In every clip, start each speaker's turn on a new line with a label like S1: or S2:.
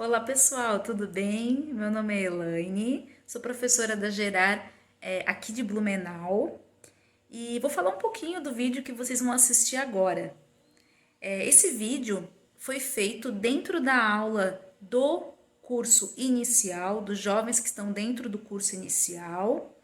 S1: Olá pessoal, tudo bem? Meu nome é Elaine, sou professora da Gerar aqui de Blumenau e vou falar um pouquinho do vídeo que vocês vão assistir agora. Esse vídeo foi feito dentro da aula do curso inicial, dos jovens que estão dentro do curso inicial,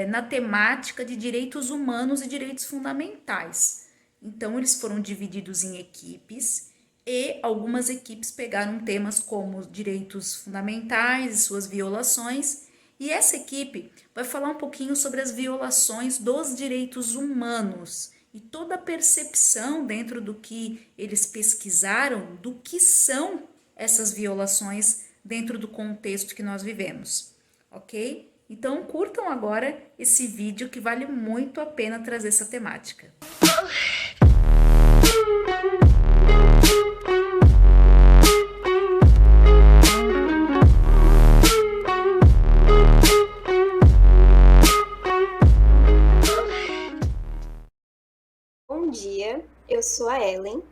S1: na temática de direitos humanos e direitos fundamentais. Então, eles foram divididos em equipes e algumas equipes pegaram temas como direitos fundamentais e suas violações. E essa equipe vai falar um pouquinho sobre as violações dos direitos humanos e toda a percepção dentro do que eles pesquisaram do que são essas violações dentro do contexto que nós vivemos, ok? Então curtam agora esse vídeo que vale muito a pena trazer essa temática.
S2: Bom dia, eu sou a Ellen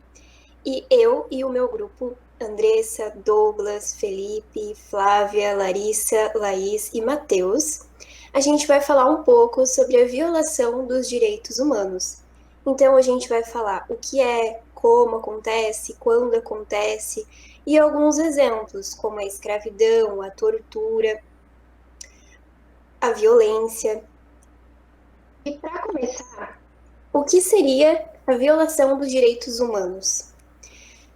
S2: e eu e o meu grupo, Andressa, Douglas, Felipe, Flávia, Larissa, Laís e Matheus, a gente vai falar um pouco sobre a violação dos direitos humanos. Então a gente vai falar o que é, como acontece, quando acontece e alguns exemplos, como a escravidão, a tortura, a violência. E para começar, o que seria a violação dos direitos humanos?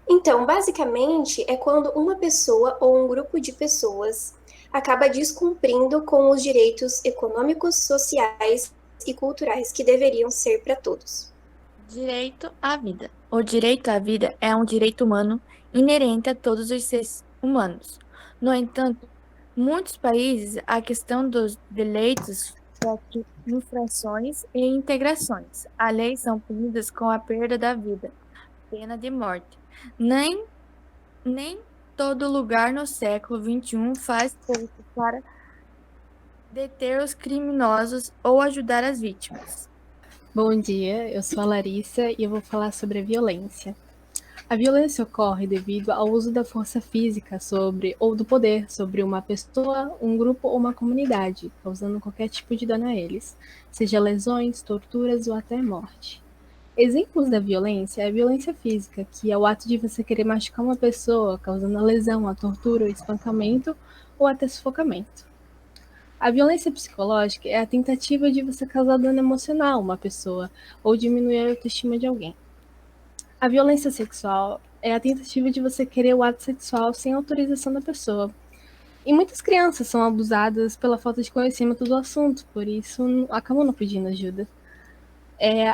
S2: Então, basicamente, é quando uma pessoa ou um grupo de pessoas acaba descumprindo com os direitos econômicos, sociais e culturais que deveriam ser para todos.
S3: Direito à vida. O direito à vida é um direito humano inerente a todos os seres humanos. No entanto, em muitos países, a questão dos direitos sofre infrações e integrações. As leis são punidas com a perda da vida, pena de morte. Nem, nem todo lugar no século XXI faz força para deter os criminosos ou ajudar as vítimas.
S4: Bom dia, eu sou a Larissa e eu vou falar sobre a violência. A violência ocorre devido ao uso da força física ou do poder sobre uma pessoa, um grupo ou uma comunidade, causando qualquer tipo de dano a eles, seja lesões, torturas ou até morte. Exemplos da violência é a violência física, que é o ato de você querer machucar uma pessoa, causando a lesão, a tortura, o espancamento ou até sufocamento. A violência psicológica é a tentativa de você causar dano emocional a uma pessoa ou diminuir a autoestima de alguém. A violência sexual é a tentativa de você querer o ato sexual sem autorização da pessoa. E muitas crianças são abusadas pela falta de conhecimento do assunto, por isso acabam não pedindo ajuda.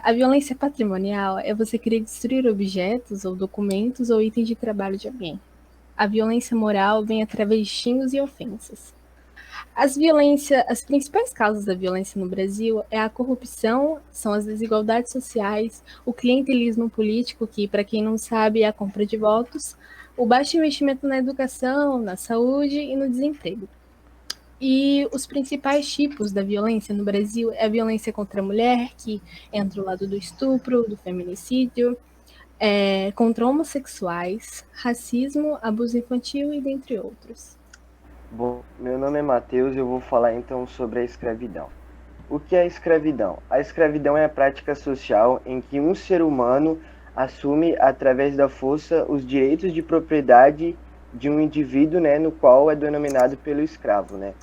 S4: A violência patrimonial é você querer destruir objetos ou documentos ou itens de trabalho de alguém. A violência moral vem através de xingos e ofensas. As principais causas da violência no Brasil é a corrupção, são as desigualdades sociais, o clientelismo político, que, para quem não sabe, é a compra de votos, o baixo investimento na educação, na saúde e no desemprego. E os principais tipos da violência no Brasil é a violência contra a mulher, que entra o lado do estupro, do feminicídio, contra homossexuais, racismo, abuso infantil e dentre outros.
S5: Bom, meu nome é Matheus e eu vou falar então sobre a escravidão. O que é a escravidão? A escravidão é a prática social em que um ser humano assume, através da força, os direitos de propriedade de um indivíduo, né, no qual é denominado pelo escravo, né?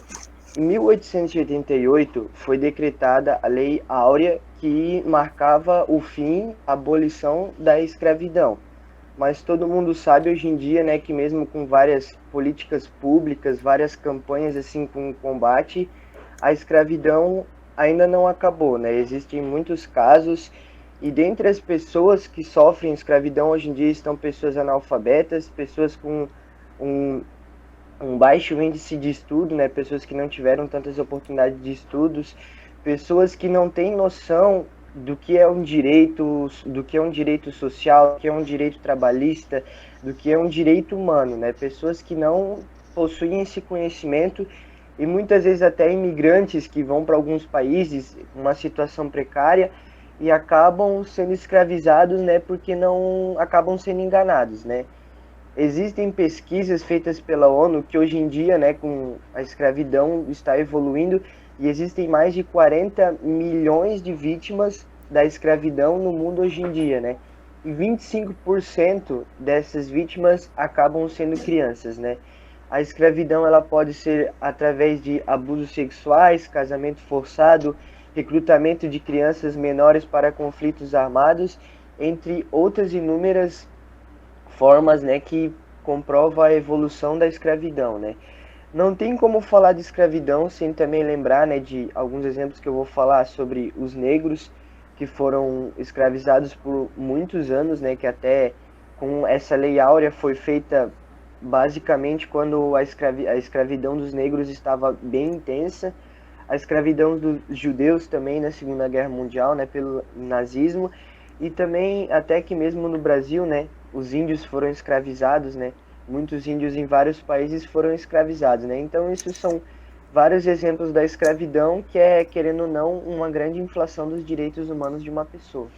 S5: Em 1888 foi decretada a Lei Áurea, que marcava o fim, a abolição da escravidão. Mas todo mundo sabe hoje em dia, né, que mesmo com várias políticas públicas, várias campanhas assim com combate, a escravidão ainda não acabou, né? Existem muitos casos e dentre as pessoas que sofrem escravidão hoje em dia estão pessoas analfabetas, pessoas com um, um baixo índice de estudo, né? Pessoas que não tiveram tantas oportunidades de estudos, pessoas que não têm noção do que é um direito social, do que é um direito trabalhista, do que é um direito humano, né? Pessoas que não possuem esse conhecimento e muitas vezes até imigrantes que vão para alguns países, uma situação precária e acabam sendo escravizados, né? Porque não acabam sendo enganados, né? Existem pesquisas feitas pela ONU que hoje em dia, né, com a escravidão está evoluindo e existem mais de 40 milhões de vítimas da escravidão no mundo hoje em dia, né? E 25% dessas vítimas acabam sendo crianças, né? A escravidão ela pode ser através de abusos sexuais, casamento forçado, recrutamento de crianças menores para conflitos armados, entre outras inúmeras formas, né, que comprova a evolução da escravidão, né? Não tem como falar de escravidão sem também lembrar, né, de alguns exemplos que eu vou falar sobre os negros que foram escravizados por muitos anos, né, que até com essa lei áurea foi feita basicamente quando a escravidão dos negros estava bem intensa, a escravidão dos judeus também na Segunda Guerra Mundial, né, pelo nazismo, e também até que mesmo no Brasil, né, os índios foram escravizados, né, muitos índios em vários países foram escravizados, né, então isso são vários exemplos da escravidão que é, querendo ou não, uma grande inflação dos direitos humanos de uma pessoa.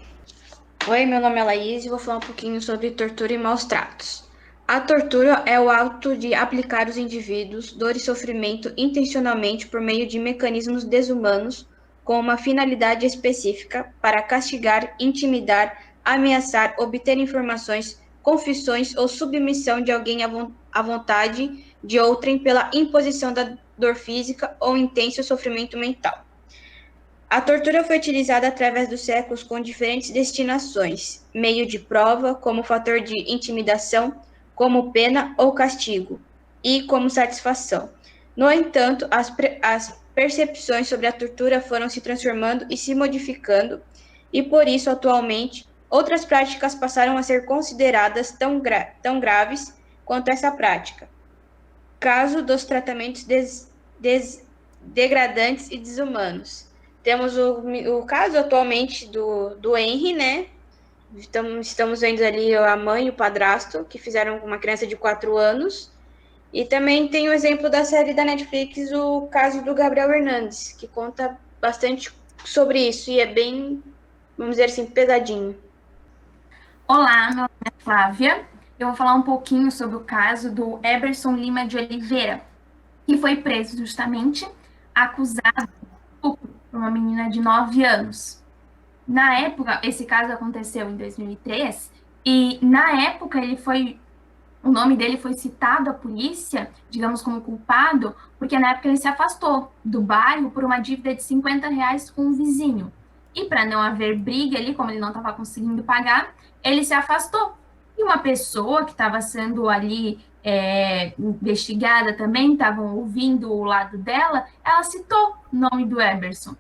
S6: Oi, meu nome é Laís e vou falar um pouquinho sobre tortura e maus tratos. A tortura é o ato de aplicar aos indivíduos dor e sofrimento intencionalmente por meio de mecanismos desumanos com uma finalidade específica para castigar, intimidar, ameaçar, obter informações, confissões ou submissão de alguém à vontade de outrem pela imposição da dor física ou intenso sofrimento mental. A tortura foi utilizada através dos séculos com diferentes destinações, meio de prova, como fator de intimidação, como pena ou castigo, e como satisfação. No entanto, as percepções sobre a tortura foram se transformando e se modificando, e por isso, atualmente, outras práticas passaram a ser consideradas tão graves quanto essa prática. Caso dos tratamentos degradantes e desumanos. Temos o caso atualmente do Henry, né? Estamos vendo ali a mãe e o padrasto, que fizeram com uma criança de 4 anos. E também tem o exemplo da série da Netflix, o caso do Gabriel Hernandes, que conta bastante sobre isso e é bem, vamos dizer assim, pesadinho.
S7: Olá, meu nome é Flávia. Eu vou falar um pouquinho sobre o caso do Eberson Lima de Oliveira, que foi preso justamente acusado de estupro por uma menina de 9 anos. Na época, esse caso aconteceu em 2003, e na época o nome dele foi citado à polícia, digamos como culpado, porque na época ele se afastou do bairro por uma dívida de R$ 50 com um vizinho. E para não haver briga ali, como ele não estava conseguindo pagar, ele se afastou. E uma pessoa que estava sendo ali investigada também, estavam ouvindo o lado dela, ela citou o nome do Eberson.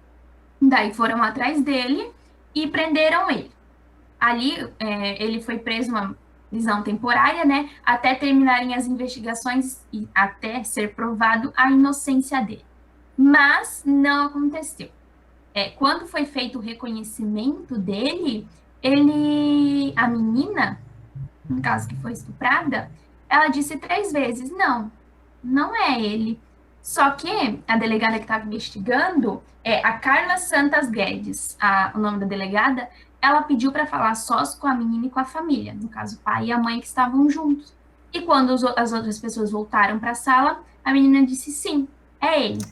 S7: Daí foram atrás dele e prenderam ele. Ali ele foi preso uma prisão temporária, né, até terminarem as investigações e até ser provado a inocência dele. Mas não aconteceu. Quando foi feito o reconhecimento dele, a menina, no caso que foi estuprada, ela disse 3 vezes, não é ele. Só que a delegada que estava investigando, a Carla Santas Guedes, o nome da delegada, ela pediu para falar sós com a menina e com a família, no caso o pai e a mãe que estavam juntos. E quando as outras pessoas voltaram para a sala, a menina disse sim, é ele.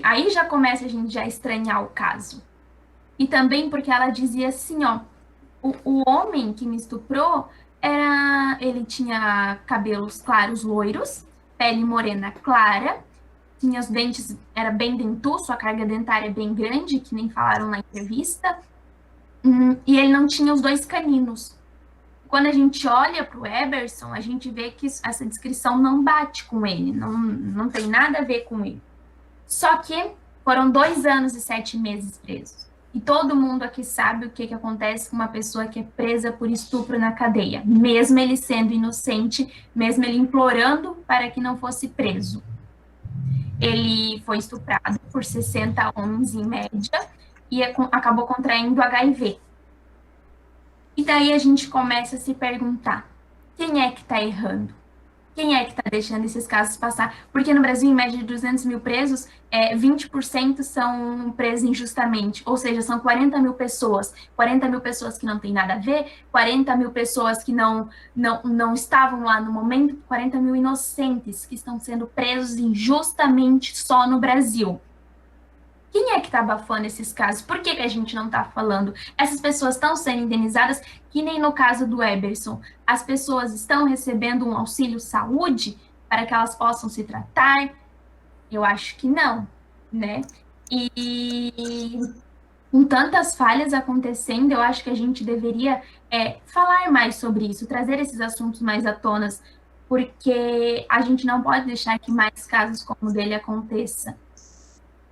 S7: Aí já começa a gente já estranhar o caso. E também porque ela dizia assim, ó, o homem que me estuprou, ele tinha cabelos claros loiros, pele morena clara, tinha os dentes, era bem dentuço, a carga dentária bem grande, que nem falaram na entrevista, e ele não tinha os 2 caninos. Quando a gente olha para o Eberson, a gente vê que essa descrição não bate com ele, não tem nada a ver com ele. Só que foram 2 anos e 7 meses presos. E todo mundo aqui sabe o que acontece com uma pessoa que é presa por estupro na cadeia, mesmo ele sendo inocente, mesmo ele implorando para que não fosse preso. Ele foi estuprado por 60 homens em média e acabou contraindo HIV. E daí a gente começa a se perguntar, quem é que está errando? Quem é que está deixando esses casos passar? Porque no Brasil, em média de 200 mil presos, 20% são presos injustamente, ou seja, são 40 mil pessoas. 40 mil pessoas que não têm nada a ver, 40 mil pessoas que não estavam lá no momento, 40 mil inocentes que estão sendo presos injustamente só no Brasil. Quem é que está abafando esses casos? Por que a gente não está falando? Essas pessoas estão sendo indenizadas, que nem no caso do Eberson. As pessoas estão recebendo um auxílio saúde para que elas possam se tratar? Eu acho que não, né? E com tantas falhas acontecendo, eu acho que a gente deveria falar mais sobre isso, trazer esses assuntos mais à tona, porque a gente não pode deixar que mais casos como o dele aconteçam.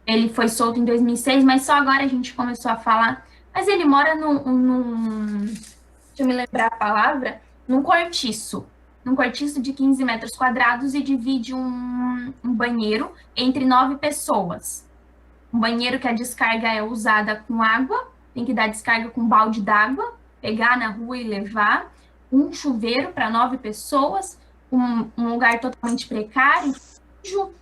S7: Ele foi solto em 2006, mas só agora a gente começou a falar. Mas ele mora deixa eu me lembrar a palavra, num cortiço de 15 metros quadrados e divide um banheiro entre 9 pessoas. Um banheiro que a descarga é usada com água, tem que dar descarga com balde d'água, pegar na rua e levar. Um chuveiro para 9 pessoas, um lugar totalmente precário, sujo.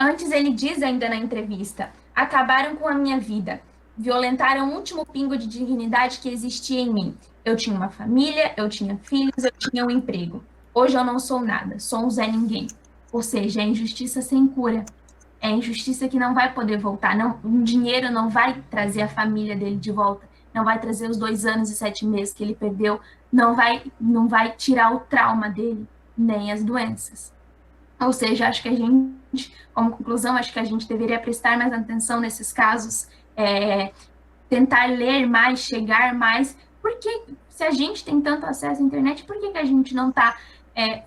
S7: Antes ele diz ainda na entrevista, acabaram com a minha vida, violentaram o último pingo de dignidade que existia em mim. Eu tinha uma família, eu tinha filhos, eu tinha um emprego. Hoje eu não sou nada, sou um Zé Ninguém. Ou seja, é injustiça sem cura. É injustiça que não vai poder voltar. Não, o dinheiro não vai trazer a família dele de volta, não vai trazer os 2 anos e 7 meses que ele perdeu, não vai tirar o trauma dele, nem as doenças. Ou seja, acho que a gente, como conclusão, acho que a gente deveria prestar mais atenção nesses casos, tentar ler mais, chegar mais, porque se a gente tem tanto acesso à internet, por que a gente não está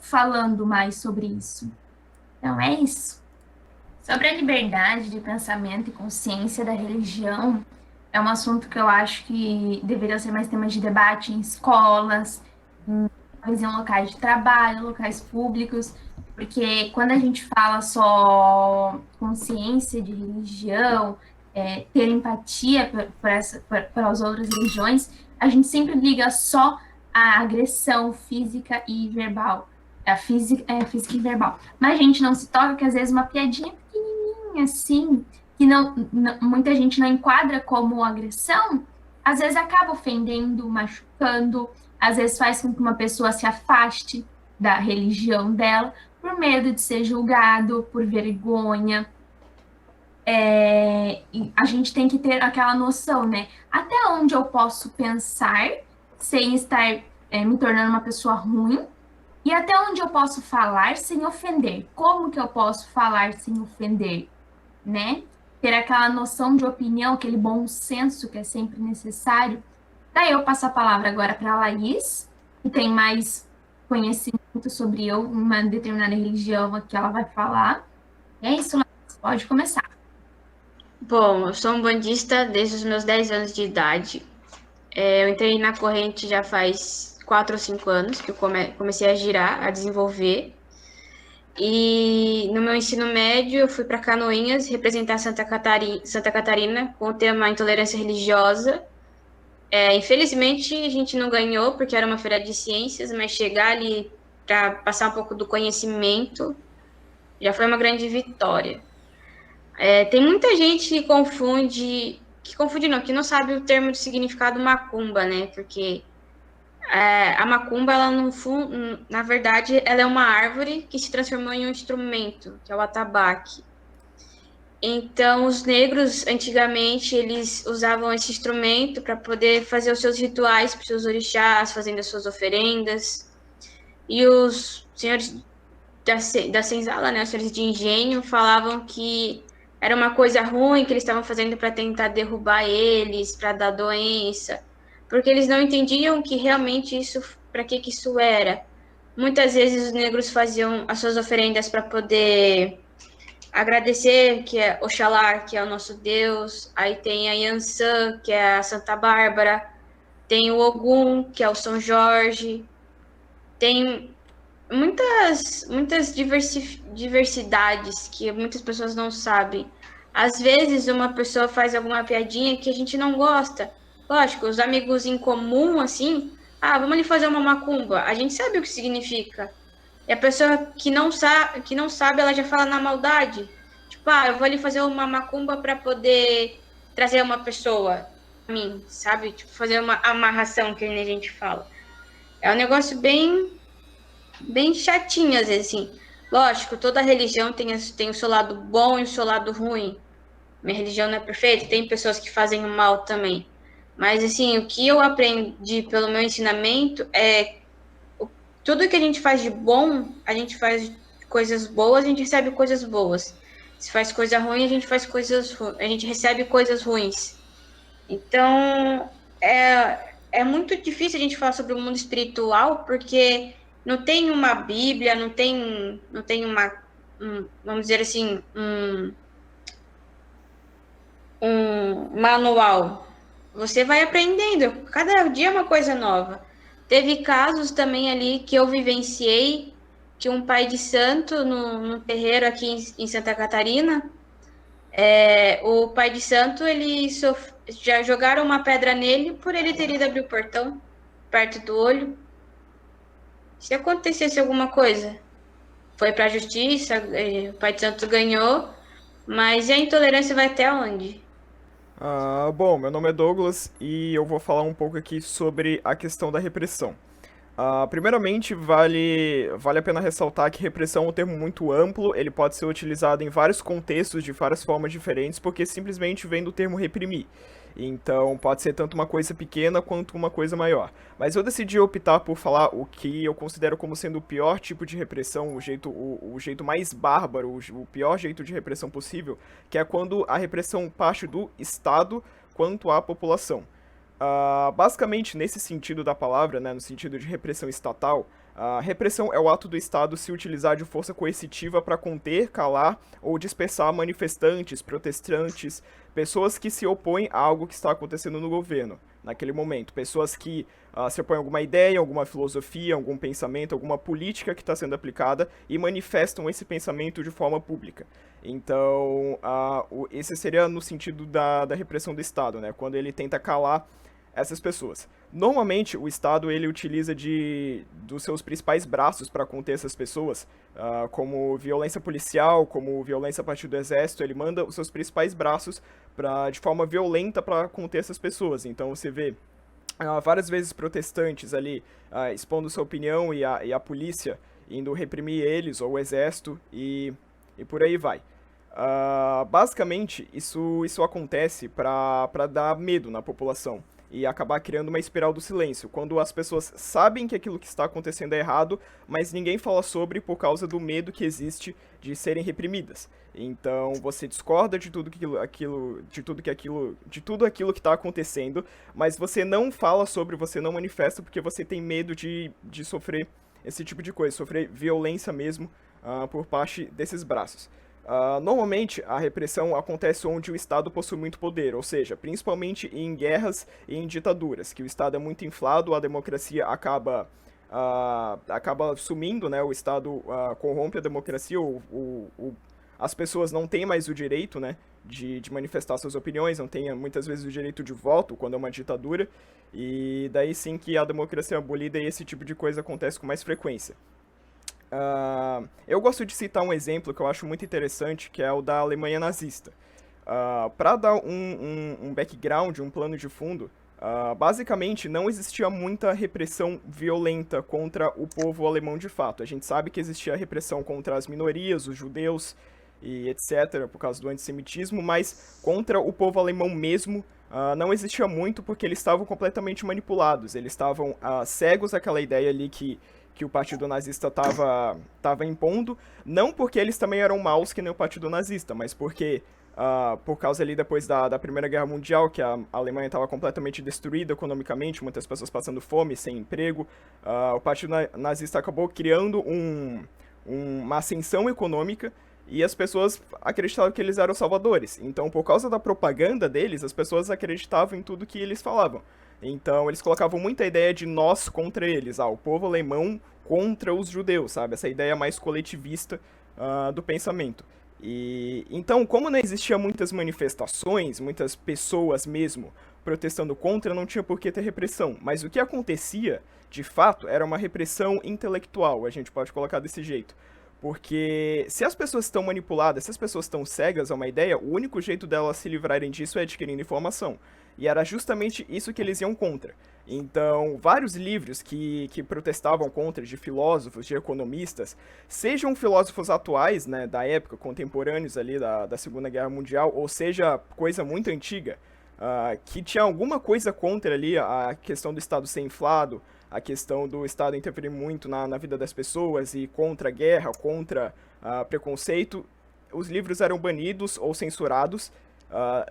S7: falando mais sobre isso? Então, é isso. Sobre a liberdade de pensamento e consciência da religião, é um assunto que eu acho que deveria ser mais tema de debate em escolas, talvez em locais de trabalho, locais públicos, porque quando a gente fala só consciência de religião, ter empatia para as outras religiões, a gente sempre liga só à agressão física e verbal. A física e verbal. Mas a gente não se toca que às vezes uma piadinha pequenininha assim, que muita gente não enquadra como agressão, às vezes acaba ofendendo, machucando, às vezes faz com que uma pessoa se afaste da religião dela, por medo de ser julgado, por vergonha. A gente tem que ter aquela noção, né? Até onde eu posso pensar sem estar me tornando uma pessoa ruim, e até onde eu posso falar sem ofender. Como que eu posso falar sem ofender, né? Ter aquela noção de opinião, aquele bom senso que é sempre necessário. Daí eu passo a palavra agora para a Laís, que tem mais conhecimento sobre uma determinada religião que ela vai falar. É isso, Laís, pode começar.
S6: Bom, eu sou um bandista desde os meus 10 anos de idade. Eu entrei na corrente já faz 4 ou 5 anos que eu comecei a girar, a desenvolver. E no meu ensino médio eu fui para Canoinhas representar Santa Catarina com o tema intolerância religiosa. Infelizmente a gente não ganhou porque era uma feira de ciências, mas chegar ali para passar um pouco do conhecimento já foi uma grande vitória. Tem muita gente que não sabe o termo de significado macumba, né? Porque a macumba, ela na verdade, ela é uma árvore que se transformou em um instrumento, que é o atabaque. Então, os negros, antigamente, eles usavam esse instrumento para poder fazer os seus rituais para os seus orixás, fazendo as suas oferendas. E os senhores da senzala, né, os senhores de engenho, falavam que era uma coisa ruim que eles estavam fazendo para tentar derrubar eles, para dar doença, porque eles não entendiam que realmente para que isso era. Muitas vezes os negros faziam as suas oferendas para poder agradecer, que é Oxalá, que é o nosso Deus. Aí tem a Yansan, que é a Santa Bárbara. Tem o Ogum, que é o São Jorge. Tem muitas diversidades que muitas pessoas não sabem. Às vezes uma pessoa faz alguma piadinha que a gente não gosta. Lógico, os amigos em comum, assim, vamos ali fazer uma macumba. A gente sabe o que significa. E a pessoa que não sabe, ela já fala na maldade. Tipo, eu vou ali fazer uma macumba para poder trazer uma pessoa a mim, sabe? Tipo, fazer uma amarração, que a gente fala. É um negócio bem chatinho, às vezes, assim. Lógico, toda religião tem o seu lado bom e o seu lado ruim. Minha religião não é perfeita, tem pessoas que fazem o mal também. Mas, assim, o que eu aprendi pelo meu ensinamento é tudo que a gente faz de bom, a gente faz coisas boas, a gente recebe coisas boas. Se faz coisa ruim, a gente recebe coisas ruins. Então, é muito difícil a gente falar sobre o mundo espiritual, porque não tem uma Bíblia, não tem vamos dizer assim, um manual. Você vai aprendendo, cada dia é uma coisa nova. Teve casos também ali que eu vivenciei, que um pai de santo no terreiro aqui em Santa Catarina, o pai de santo, já jogaram uma pedra nele por ele ter ido abrir o portão perto do olho. Se acontecesse alguma coisa, foi para a justiça, o pai de santo ganhou, mas e a intolerância vai até onde?
S8: Bom, meu nome é Douglas e eu vou falar um pouco aqui sobre a questão da repressão. Primeiramente, vale a pena ressaltar que repressão é um termo muito amplo, ele pode ser utilizado em vários contextos, de várias formas diferentes, porque simplesmente vem do termo reprimir. Então, pode ser tanto uma coisa pequena quanto uma coisa maior. Mas eu decidi optar por falar o que eu considero como sendo o pior tipo de repressão, o jeito mais bárbaro, o pior jeito de repressão possível, que é quando a repressão parte do Estado quanto à população. Basicamente, nesse sentido da palavra, né, no sentido de repressão estatal, a repressão é o ato do Estado se utilizar de força coercitiva para conter, calar ou dispersar manifestantes, protestantes, pessoas que se opõem a algo que está acontecendo no governo, naquele momento. Pessoas que se opõem a alguma ideia, alguma filosofia, algum pensamento, alguma política que está sendo aplicada e manifestam esse pensamento de forma pública. Então, esse seria no sentido da repressão do Estado, né, quando ele tenta calar essas pessoas. Normalmente, o Estado ele utiliza dos seus principais braços para conter essas pessoas, como violência policial, como violência a partir do exército. Ele manda os seus principais braços de forma violenta para conter essas pessoas. Então, você vê várias vezes protestantes ali expondo sua opinião e a polícia indo reprimir eles, ou o exército, e por aí vai. Basicamente, isso acontece para dar medo na população e acabar criando uma espiral do silêncio, quando as pessoas sabem que aquilo que está acontecendo é errado, mas ninguém fala sobre por causa do medo que existe de serem reprimidas. Então você discorda de tudo aquilo que está acontecendo, mas você não fala sobre, você não manifesta porque você tem medo de sofrer esse tipo de coisa, sofrer violência mesmo por parte desses braços. Normalmente, a repressão acontece onde o Estado possui muito poder, ou seja, principalmente em guerras e em ditaduras, que o Estado é muito inflado, a democracia acaba sumindo, né? O Estado corrompe a democracia, as pessoas não têm mais o direito, né, de manifestar suas opiniões, não têm muitas vezes o direito de voto quando é uma ditadura, e daí sim que a democracia é abolida e esse tipo de coisa acontece com mais frequência. Eu gosto de citar um exemplo que eu acho muito interessante, que é o da Alemanha nazista. Para dar um background, um plano de fundo, basicamente não existia muita repressão violenta contra o povo alemão de fato. A gente sabe que existia repressão contra as minorias, os judeus e etc., por causa do antissemitismo, mas contra o povo alemão mesmo não existia muito porque eles estavam completamente manipulados. Eles estavam cegos àquela ideia ali que o Partido Nazista estava impondo, não porque eles também eram maus que nem o Partido Nazista, mas porque, por causa ali depois da Primeira Guerra Mundial, que a Alemanha estava completamente destruída economicamente, muitas pessoas passando fome, sem emprego, o Partido Nazista acabou criando uma ascensão econômica e as pessoas acreditavam que eles eram salvadores. Então, por causa da propaganda deles, as pessoas acreditavam em tudo que eles falavam. Então, eles colocavam muita ideia de nós contra eles, o povo alemão contra os judeus, sabe? Essa ideia mais coletivista do pensamento. E então, como não existia muitas manifestações, muitas pessoas mesmo protestando contra, não tinha por que ter repressão. Mas o que acontecia, de fato, era uma repressão intelectual, a gente pode colocar desse jeito. Porque se as pessoas estão manipuladas, se as pessoas estão cegas a uma ideia, o único jeito delas se livrarem disso é adquirindo informação. E era justamente isso que eles iam contra. Então, vários livros que protestavam contra, de filósofos, de economistas, sejam filósofos atuais, né, da época, contemporâneos ali da Segunda Guerra Mundial, ou seja, coisa muito antiga, que tinha alguma coisa contra ali a questão do Estado ser inflado, a questão do Estado interferir muito na vida das pessoas e contra a guerra, contra preconceito, os livros eram banidos ou censurados,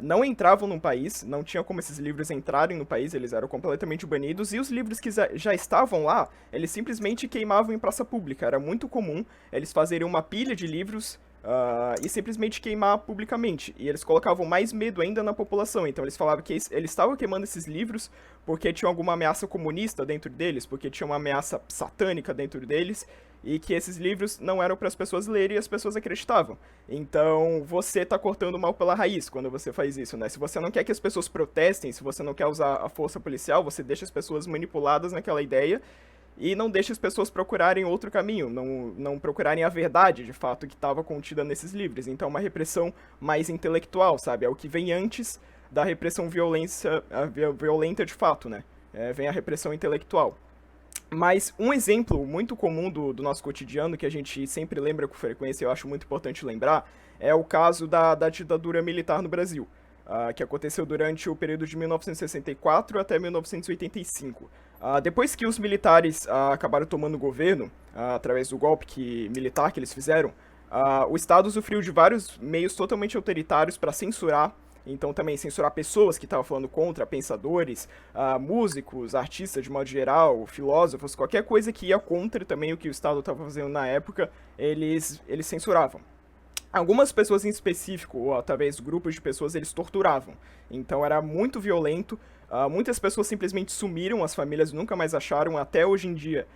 S8: não entravam no país, não tinha como esses livros entrarem no país, eles eram completamente banidos, e os livros que já estavam lá, eles simplesmente queimavam em praça pública. Era muito comum eles fazerem uma pilha de livros e simplesmente queimar publicamente. E eles colocavam mais medo ainda na população. Então eles falavam que eles estavam queimando esses livros porque tinha alguma ameaça comunista dentro deles, porque tinha uma ameaça satânica dentro deles, e que esses livros não eram para as pessoas lerem e as pessoas acreditavam. Então, você tá cortando o mal pela raiz quando você faz isso, né? Se você não quer que as pessoas protestem, se você não quer usar a força policial, você deixa as pessoas manipuladas naquela ideia e não deixa as pessoas procurarem outro caminho, não procurarem a verdade, de fato, que estava contida nesses livros. Então, uma repressão mais intelectual, sabe? É o que vem antes da repressão violenta de fato, né? Vem a repressão intelectual. Mas um exemplo muito comum do nosso cotidiano, que a gente sempre lembra com frequência e eu acho muito importante lembrar, é o caso da ditadura militar no Brasil, que aconteceu durante o período de 1964 até 1985. Depois que os militares acabaram tomando o governo, através do golpe militar que eles fizeram, o Estado usufruiu de vários meios totalmente autoritários para censurar. Então também censurar pessoas que estavam falando contra, pensadores, músicos, artistas de modo geral, filósofos, qualquer coisa que ia contra também o que o Estado estava fazendo na época, eles censuravam. Algumas pessoas em específico, ou talvez grupos de pessoas, eles torturavam. Então era muito violento, muitas pessoas simplesmente sumiram, as famílias nunca mais acharam, até hoje em dia.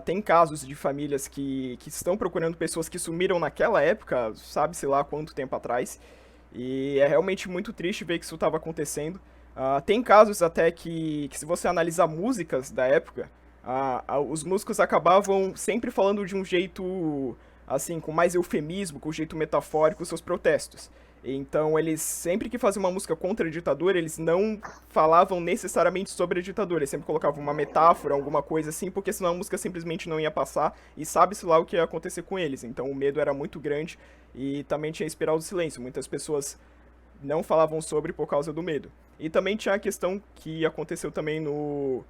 S8: Tem casos de famílias que estão procurando pessoas que sumiram naquela época, sabe-se lá quanto tempo atrás. E é realmente muito triste ver que isso estava acontecendo. Tem casos até que se você analisar músicas da época, os músicos acabavam sempre falando de um jeito, assim, com mais eufemismo, com um jeito metafórico, seus protestos. Então, eles, sempre que faziam uma música contra a ditadura, eles não falavam necessariamente sobre a ditadura, eles sempre colocavam uma metáfora, alguma coisa assim, porque senão a música simplesmente não ia passar, e sabe-se lá o que ia acontecer com eles. Então, o medo era muito grande, e também tinha a espiral do silêncio. Muitas pessoas não falavam sobre por causa do medo. E também tinha a questão que aconteceu também no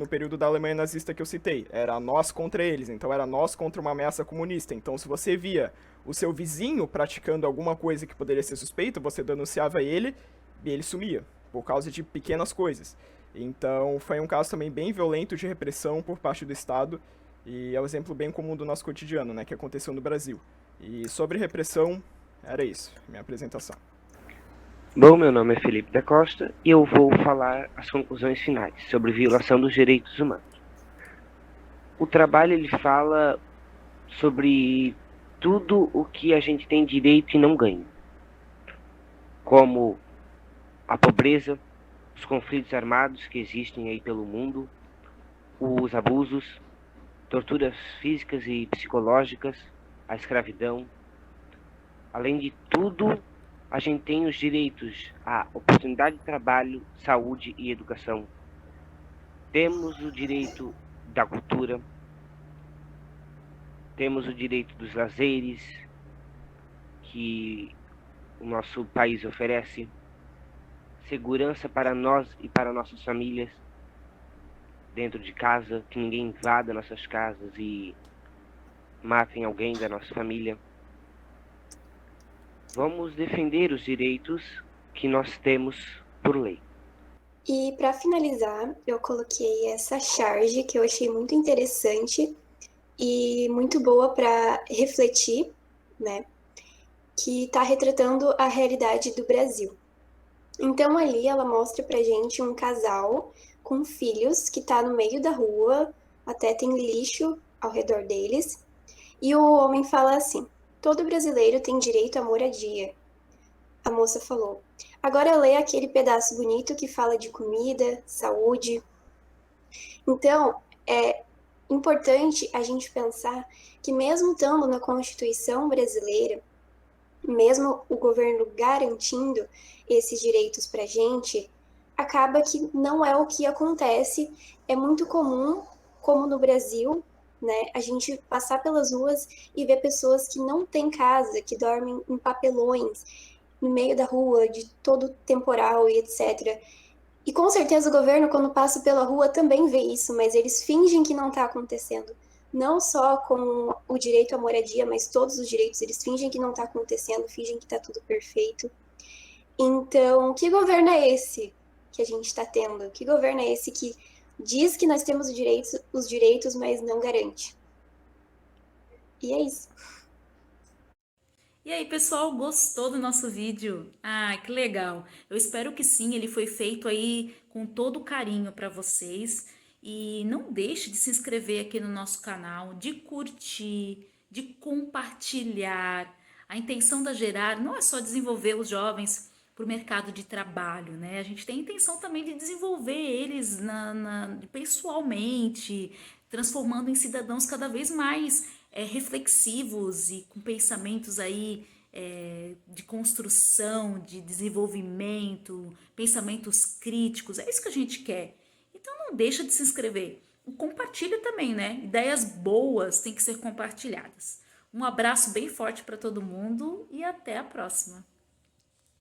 S8: período da Alemanha nazista que eu citei. Era nós contra eles, então era nós contra uma ameaça comunista. Então, se você via o seu vizinho praticando alguma coisa que poderia ser suspeita, você denunciava ele e ele sumia, por causa de pequenas coisas. Então, foi um caso também bem violento de repressão por parte do Estado, e é um exemplo bem comum do nosso cotidiano, né, que aconteceu no Brasil. E sobre repressão, era isso, minha apresentação.
S9: Bom, meu nome é Felipe da Costa e eu vou falar as conclusões finais sobre violação dos direitos humanos. O trabalho ele fala sobre tudo o que a gente tem direito e não ganha, como a pobreza, os conflitos armados que existem aí pelo mundo, os abusos, torturas físicas e psicológicas, a escravidão. Além de tudo, a gente tem os direitos à oportunidade de trabalho, saúde e educação. Temos o direito da cultura, temos o direito dos lazeres que o nosso país oferece, segurança para nós e para nossas famílias dentro de casa, que ninguém invada nossas casas e matem alguém da nossa família. Vamos defender os direitos que nós temos por lei.
S2: E para finalizar, eu coloquei essa charge que eu achei muito interessante e muito boa para refletir, né? Que está retratando a realidade do Brasil. Então ali ela mostra pra gente um casal com filhos que está no meio da rua, até tem lixo ao redor deles, e o homem fala assim: todo brasileiro tem direito à moradia. a moça falou. Agora lê aquele pedaço bonito que fala de comida, saúde. Então, é importante a gente pensar que mesmo estando na Constituição brasileira, mesmo o governo garantindo esses direitos para a gente, acaba que não é o que acontece. É muito comum, como no Brasil, né, a gente passar pelas ruas e ver pessoas que não têm casa, que dormem em papelões, no meio da rua, de todo temporal e etc. E com certeza o governo, quando passa pela rua, também vê isso, mas eles fingem que não está acontecendo. Não só com o direito à moradia, mas todos os direitos, eles fingem que não está acontecendo, fingem que está tudo perfeito. Então, que governo é esse que a gente está tendo? Que governo é esse que diz que nós temos os direitos, mas não garante? E é isso.
S1: E aí, pessoal, gostou do nosso vídeo? Ah, que legal! Eu espero que sim, ele foi feito aí com todo carinho para vocês. E não deixe de se inscrever aqui no nosso canal, de curtir, de compartilhar. A intenção da Gerar não é só desenvolver os jovens para o mercado de trabalho, né? A gente tem a intenção também de desenvolver eles pessoalmente, transformando em cidadãos cada vez mais reflexivos e com pensamentos aí de construção, de desenvolvimento, pensamentos críticos. É isso que a gente quer. Então não deixa de se inscrever. E compartilha também, né? Ideias boas têm que ser compartilhadas. Um abraço bem forte para todo mundo e até a próxima.